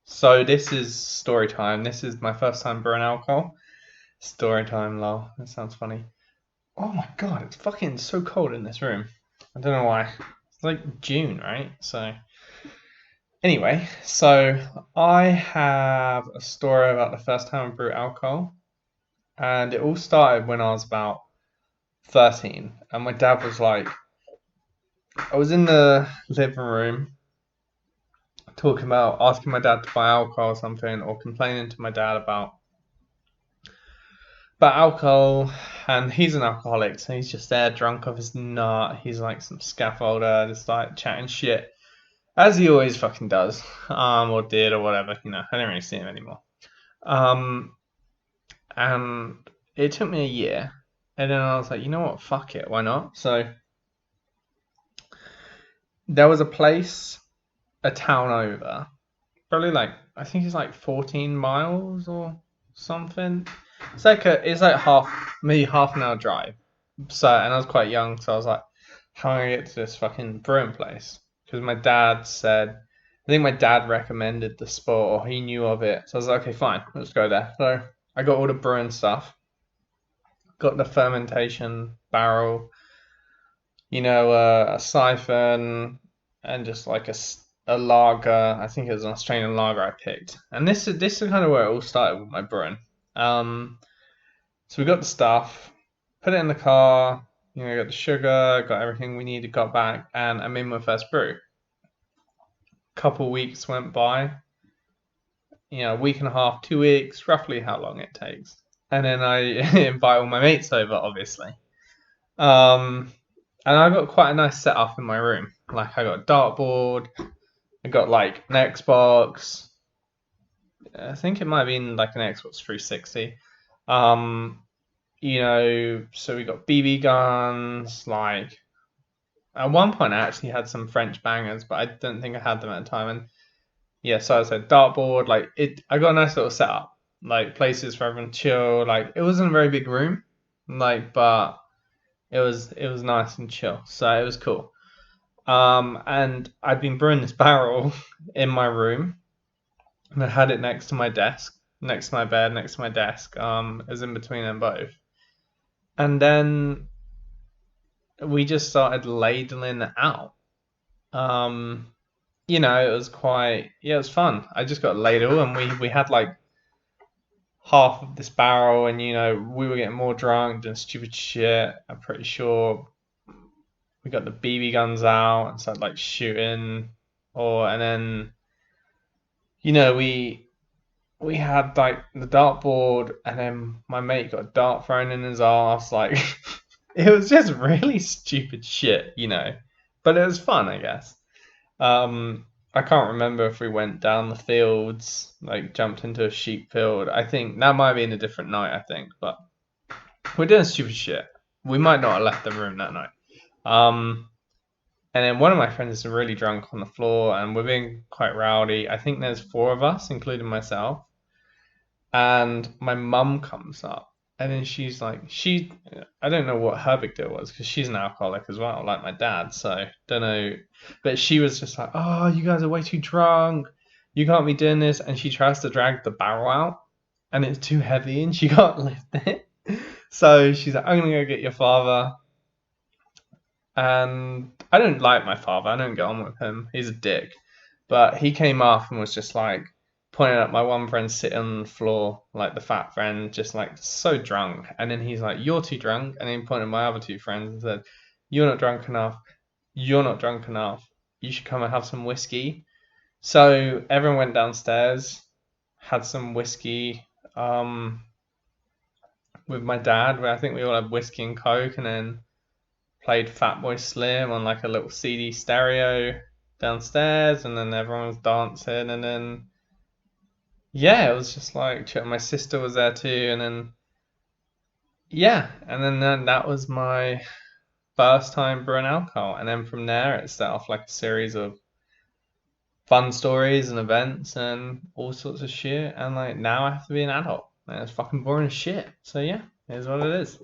So this is story time. This is my first time brewing alcohol. Story time, lol. That sounds funny. Oh my god, it's fucking so cold in this room. I don't know why. It's like June, right? So anyway, so I have a story about the first time I brewed alcohol, and it all started when I was about 13, and my dad was like, I was in the living room talking about asking my dad to buy alcohol or something, or complaining to my dad about alcohol, and he's an alcoholic, so he's just there drunk off his nut. He's like some scaffolder, just like chatting shit, as he always fucking does, or did, or whatever. I don't really see him anymore. Um, and it took me a year, and then I was like, you know what, fuck it, why not? So there was a place, a town over, probably like I think it's like 14 miles or something. It's like maybe half an hour drive. So, and I was quite young, so I was like, how am I gonna get to this fucking brewing place? Because my dad said, I think my dad recommended the spot or he knew of it. So I was like, okay, fine, let's go there. So I got all the brewing stuff, got the fermentation barrel, a siphon, and just like a lager. I think it was an Australian lager I picked. And this is kind of where it all started with my brewing. Um, so we got the stuff, put it in the car, got the sugar, got everything we needed, got back, and I made my first brew. Couple weeks went by, a week and a half, 2 weeks, roughly how long it takes. And then I invite all my mates over, obviously. Um, and I got quite a nice setup in my room. Like I got a dartboard, I got like an Xbox. I think it might have been like an Xbox 360. Um, so we got BB guns. Like at one point, I actually had some French bangers, but I don't think I had them at the time. And yeah, so I said dartboard. Like it, I got a nice little setup. Like places for everyone to chill. Like it wasn't a very big room, but it was nice and chill. So it was cool. And I'd been brewing this barrel in my room, and I had it next to my desk, next to my bed, next to my desk. As in between them both. And then we just started ladling it out. Um, it was it was fun. I just got a ladle, and we had like half of this barrel, and we were getting more drunk than stupid shit. I'm pretty sure we got the BB guns out and started like shooting, and then we had like the dartboard, and then my mate got a dart thrown in his ass. Like it was just really stupid shit. But it was fun, I guess. I can't remember if we went down the fields, like jumped into a sheep field. I think that might have been a different night, I think, but we're doing stupid shit. We might not have left the room that night. Um, and then one of my friends is really drunk on the floor, and we're being quite rowdy. I think there's four of us, including myself. And my mum comes up, and then she's like, I don't know what her big deal was because she's an alcoholic as well, like my dad. So don't know, but she was just like, oh, you guys are way too drunk. You can't be doing this. And she tries to drag the barrel out, and it's too heavy, and she can't lift it. So she's like, I'm gonna go get your father. And I don't like my father. I don't get on with him. He's a dick. But he came up and was just like pointing at my one friend sitting on the floor, like the fat friend, just like so drunk. And then he's like, you're too drunk. And then he pointed at my other two friends and said, you're not drunk enough. You're not drunk enough. You should come and have some whiskey. So everyone went downstairs, had some whiskey with my dad, where I think we all had whiskey and coke, and then played Fatboy Slim on like a little CD stereo downstairs, and then everyone was dancing, and then yeah, it was just like my sister was there too, and then yeah, and then that was my first time brewing alcohol, and then from there it set off like a series of fun stories and events and all sorts of shit, and like now I have to be an adult, and it's fucking boring as shit. So yeah, here's what it is.